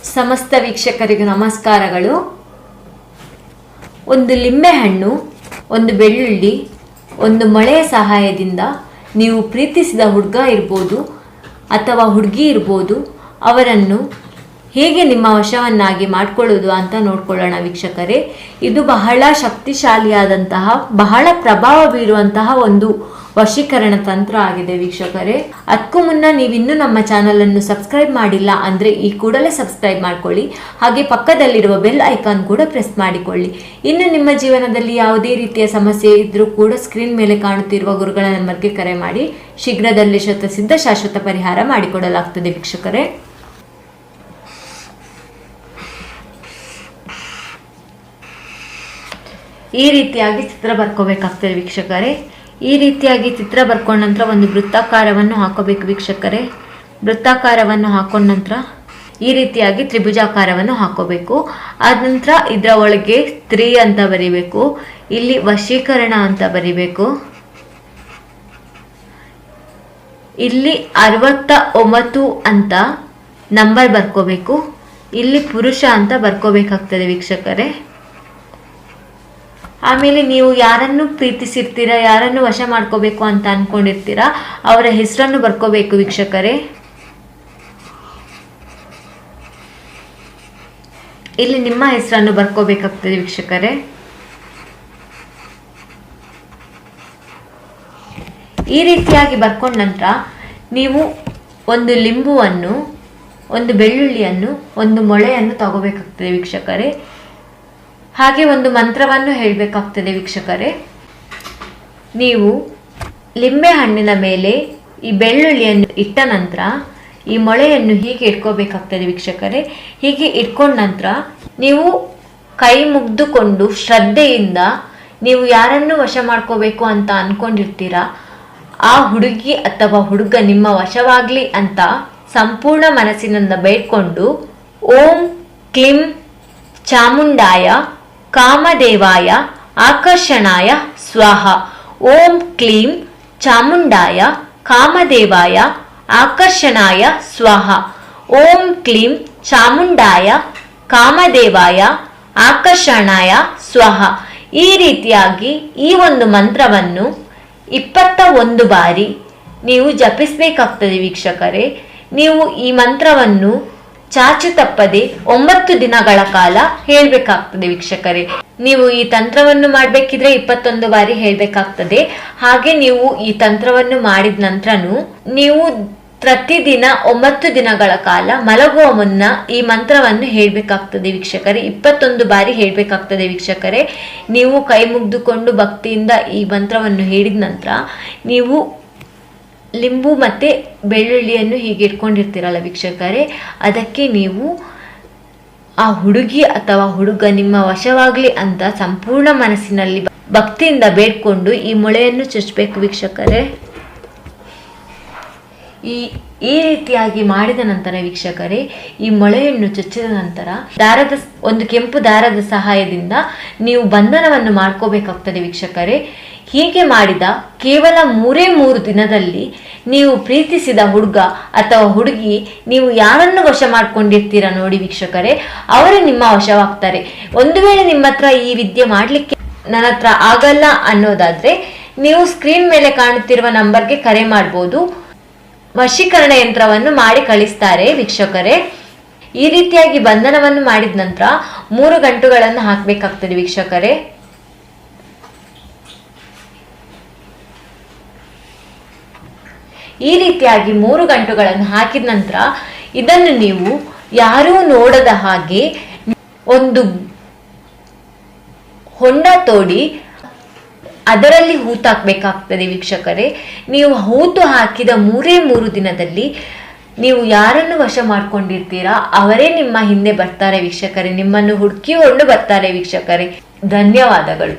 ಸಮಸ್ತ ವೀಕ್ಷಕರಿಗೆ ನಮಸ್ಕಾರಗಳು. ಒಂದು ಲಿಂಬೆಹಣ್ಣು, ಒಂದು ಬೆಳ್ಳುಳ್ಳಿ, ಒಂದು ಮೊಳೆಯ ಸಹಾಯದಿಂದ ನೀವು ಪ್ರೀತಿಸಿದ ಹುಡುಗ ಇರ್ಬೋದು ಅಥವಾ ಹುಡುಗಿ ಇರ್ಬೋದು, ಅವರನ್ನು ಹೇಗೆ ನಿಮ್ಮ ವಶವನ್ನಾಗಿ ಮಾಡಿಕೊಳ್ಳೋದು ಅಂತ ನೋಡ್ಕೊಳ್ಳೋಣ ವೀಕ್ಷಕರೇ. ಇದು ಬಹಳ ಶಕ್ತಿಶಾಲಿಯಾದಂತಹ, ಬಹಳ ಪ್ರಭಾವ ಬೀರುವಂತಹ ಒಂದು ವಶೀಕರಣ ತಂತ್ರ ಆಗಿದೆ ವೀಕ್ಷಕರೇ. ಅದಕ್ಕೂ ಮುನ್ನ ನೀವಿನ್ನೂ ನಮ್ಮ ಚಾನಲನ್ನು ಸಬ್ಸ್ಕ್ರೈಬ್ ಮಾಡಿಲ್ಲ ಅಂದರೆ ಈ ಕೂಡಲೇ ಸಬ್ಸ್ಕ್ರೈಬ್ ಮಾಡ್ಕೊಳ್ಳಿ. ಹಾಗೆ ಪಕ್ಕದಲ್ಲಿರುವ ಬೆಲ್ ಐಕಾನ್ ಕೂಡ ಪ್ರೆಸ್ ಮಾಡಿಕೊಳ್ಳಿ. ಇನ್ನು ನಿಮ್ಮ ಜೀವನದಲ್ಲಿ ಯಾವುದೇ ರೀತಿಯ ಸಮಸ್ಯೆ ಇದ್ದರೂ ಕೂಡ ಸ್ಕ್ರೀನ್ ಮೇಲೆ ಕಾಣುತ್ತಿರುವ ಗುರುಗಳ ನಂಬರ್ಗೆ ಕರೆ ಮಾಡಿ ಶೀಘ್ರದಲ್ಲೇ ಶತಸಿದ್ಧ ಶಾಶ್ವತ ಪರಿಹಾರ ಮಾಡಿಕೊಡಲಾಗ್ತದೆ ವೀಕ್ಷಕರೇ. ಈ ರೀತಿಯಾಗಿ ಚಿತ್ರ ಬರ್ಕೋಬೇಕಾಗ್ತದೆ ವೀಕ್ಷಕರೇ. ಈ ರೀತಿಯಾಗಿ ಚಿತ್ರ ಬರ್ಕೊಂಡ ನಂತರ ಒಂದು ವೃತ್ತಾಕಾರವನ್ನು ಹಾಕೋಬೇಕು ವೀಕ್ಷಕರೇ. ವೃತ್ತಾಕಾರವನ್ನು ಹಾಕೊಂಡ ನಂತರ ಈ ರೀತಿಯಾಗಿ ತ್ರಿಭುಜಾಕಾರವನ್ನು ಹಾಕೋಬೇಕು. ಆದ ನಂತರ ಇದರ ಒಳಗೆ 3 ಅಂತ ಬರಿಬೇಕು. ಇಲ್ಲಿ ವಶೀಕರಣ ಅಂತ ಬರಿಬೇಕು. ಇಲ್ಲಿ 69 ಅಂತ ನಂಬರ್ ಬರ್ಕೋಬೇಕು. ಇಲ್ಲಿ ಪುರುಷ ಅಂತ ಬರ್ಕೋಬೇಕಾಗ್ತದೆ ವೀಕ್ಷಕರೇ. ಆಮೇಲೆ ನೀವು ಯಾರನ್ನು ಪ್ರೀತಿಸಿರ್ತೀರಾ, ಯಾರನ್ನು ವಶ ಮಾಡ್ಕೋಬೇಕು ಅಂತ ಅನ್ಕೊಂಡಿರ್ತೀರಾ, ಅವರ ಹೆಸರನ್ನು ಬರ್ಕೋಬೇಕು ವೀಕ್ಷಕರೇ. ಇಲ್ಲಿ ನಿಮ್ಮ ಹೆಸರನ್ನು ಬರ್ಕೋಬೇಕಾಗ್ತದೆ ವೀಕ್ಷಕರೇ. ಈ ರೀತಿಯಾಗಿ ಬರ್ಕೊಂಡ ನಂತರ ನೀವು ಒಂದು ಲಿಂಬುವನ್ನು, ಒಂದು ಬೆಳ್ಳುಳ್ಳಿಯನ್ನು, ಒಂದು ಮೊಳೆಯನ್ನು ತಗೋಬೇಕಾಗ್ತದೆ ವೀಕ್ಷಕರೇ. ಹಾಗೆ ಒಂದು ಮಂತ್ರವನ್ನು ಹೇಳಬೇಕಾಗ್ತದೆ ವೀಕ್ಷಕರೇ. ನೀವು ಲಿಂಬೆ ಹಣ್ಣಿನ ಮೇಲೆ ಈ ಬೆಳ್ಳುಳ್ಳಿಯನ್ನು ಇಟ್ಟ ನಂತರ ಈ ಮೊಳೆಯನ್ನು ಹೀಗೆ ಇಟ್ಕೋಬೇಕಾಗ್ತದೆ ವೀಕ್ಷಕರೇ. ಹೀಗೆ ಇಟ್ಕೊಂಡ ನಂತರ ನೀವು ಕೈ ಮುಗ್ದುಕೊಂಡು ಶ್ರದ್ಧೆಯಿಂದ ನೀವು ಯಾರನ್ನು ವಶ ಮಾಡ್ಕೋಬೇಕು ಅಂತ ಅನ್ಕೊಂಡಿರ್ತೀರಾ, ಆ ಹುಡುಗಿ ಅಥವಾ ಹುಡುಗ ನಿಮ್ಮ ವಶವಾಗ್ಲಿ ಅಂತ ಸಂಪೂರ್ಣ ಮನಸ್ಸಿನಿಂದ ಬೇಡ್ಕೊಂಡು ಓಂ ಕ್ಲಿಂ ಚಾಮುಂಡಾಯ ಕಾಮದೇವಾಯ ಆಕರ್ಷಣಾಯ ಸ್ವಾಹ, ಓಂ ಕ್ಲೀಂ ಚಾಮುಂಡಾಯ ಕಾಮದೇವಾಯ ಆಕರ್ಷಣಾಯ ಸ್ವಾಹ, ಓಂ ಕ್ಲೀಂ ಚಾಮುಂಡಾಯ ಕಾಮದೇವಾಯ ಆಕರ್ಷಣಾಯ ಸ್ವಾಹ. ಈ ರೀತಿಯಾಗಿ ಈ ಒಂದು ಮಂತ್ರವನ್ನು 21 ಬಾರಿ ನೀವು ಜಪಿಸಬೇಕಾಗ್ತದೆ ವೀಕ್ಷಕರೇ. ನೀವು ಈ ಮಂತ್ರವನ್ನು ಚಾಚು ತಪ್ಪದೆ 9 ದಿನಗಳ ಕಾಲ ಹೇಳ್ಬೇಕಾಗ್ತದೆ ವೀಕ್ಷಕರೇ. ನೀವು ಈ ತಂತ್ರವನ್ನು ಮಾಡಬೇಕಿದ್ರೆ 21 ಬಾರಿ ಹೇಳ್ಬೇಕಾಗ್ತದೆ. ಹಾಗೆ ನೀವು ಈ ತಂತ್ರವನ್ನು ಮಾಡಿದ ನಂತರನು ನೀವು ಪ್ರತಿದಿನ 9 ದಿನಗಳ ಕಾಲ ಮಲಗುವ ಮುನ್ನ ಈ ಮಂತ್ರವನ್ನು ಹೇಳ್ಬೇಕಾಗ್ತದೆ ವೀಕ್ಷಕರೇ. 21 ಬಾರಿ ಹೇಳ್ಬೇಕಾಗ್ತದೆ ವೀಕ್ಷಕರೇ. ನೀವು ಕೈ ಮುಗ್ದುಕೊಂಡು ಭಕ್ತಿಯಿಂದ ಈ ಮಂತ್ರವನ್ನು ಹೇಳಿದ ನಂತರ ನೀವು ಲಿಂಬು ಮತ್ತು ಬೆಳ್ಳುಳ್ಳಿಯನ್ನು ಹೀಗೆ ಇಟ್ಕೊಂಡಿರ್ತೀರಲ್ಲ ವೀಕ್ಷಕರೇ, ಅದಕ್ಕೆ ನೀವು ಆ ಹುಡುಗಿ ಅಥವಾ ಹುಡುಗ ನಿಮ್ಮ ವಶವಾಗಲಿ ಅಂತ ಸಂಪೂರ್ಣ ಮನಸ್ಸಿನಲ್ಲಿ ಭಕ್ತಿಯಿಂದ ಬೇಡ್ಕೊಂಡು ಈ ಮೊಳೆಯನ್ನು ಚುಚ್ಚಬೇಕು ವೀಕ್ಷಕರೇ. ಈ ರೀತಿಯಾಗಿ ಮಾಡಿದ ನಂತರ ವೀಕ್ಷಕರೇ, ಈ ಮೊಳೆಯನ್ನು ಚುಚ್ಚಿದ ನಂತರ ಒಂದು ಕೆಂಪು ದಾರದ ಸಹಾಯದಿಂದ ನೀವು ಬಂಧನವನ್ನು ಮಾಡ್ಕೋಬೇಕಾಗ್ತದೆ ವೀಕ್ಷಕರೇ. ಹೀಗೆ ಮಾಡಿದ ಕೇವಲ 3 ದಿನದಲ್ಲಿ ನೀವು ಪ್ರೀತಿಸಿದ ಹುಡುಗ ಅಥವಾ ಹುಡುಗಿ, ನೀವು ಯಾರನ್ನು ವಶ ಮಾಡ್ಕೊಂಡಿರ್ತೀರ ನೋಡಿ ವೀಕ್ಷಕರೇ, ಅವರು ನಿಮ್ಮ ವಶವಾಗ್ತಾರೆ. ಒಂದು ವೇಳೆ ನಿಮ್ಮ ಹತ್ರ ಈ ವಿದ್ಯೆ ಮಾಡಲಿಕ್ಕೆ ನನ್ನ ಹತ್ರ ಆಗಲ್ಲ ಅನ್ನೋದಾದ್ರೆ ನೀವು ಸ್ಕ್ರೀನ್ ಮೇಲೆ ಕಾಣುತ್ತಿರುವ ನಂಬರ್ಗೆ ಕರೆ ಮಾಡ್ಬೋದು. ವಶೀಕರಣ ಯಂತ್ರವನ್ನು ಮಾಡಿ ಕಳಿಸ್ತಾರೆ ವೀಕ್ಷಕರೇ. ಈ ರೀತಿಯಾಗಿ ಬಂಧನವನ್ನು ಮಾಡಿದ ನಂತರ 3 ಗಂಟುಗಳನ್ನು ಹಾಕಬೇಕಾಗ್ತದೆ ವೀಕ್ಷಕರೇ. ಈ ರೀತಿಯಾಗಿ 3 ಗಂಟುಗಳನ್ನು ಹಾಕಿದ ನಂತರ ಇದನ್ನು ನೀವು ಯಾರೂ ನೋಡದ ಹಾಗೆ ಒಂದು ಹೊಂಡ ತೋಡಿ ಅದರಲ್ಲಿ ಹೂತು ಹಾಕಬೇಕಾಗ್ತದೆ ವೀಕ್ಷಕರೇ. ನೀವು ಹೂತು ಹಾಕಿದ 3 ದಿನದಲ್ಲಿ ನೀವು ಯಾರನ್ನು ವಶ ಮಾಡ್ಕೊಂಡಿರ್ತೀರಾ ಅವರೇ ನಿಮ್ಮ ಹಿಂದೆ ಬರ್ತಾರೆ ವೀಕ್ಷಕರೇ. ನಿಮ್ಮನ್ನು ಹುಡುಕಿಕೊಂಡು ಬರ್ತಾರೆ ವೀಕ್ಷಕರೇ. ಧನ್ಯವಾದಗಳು.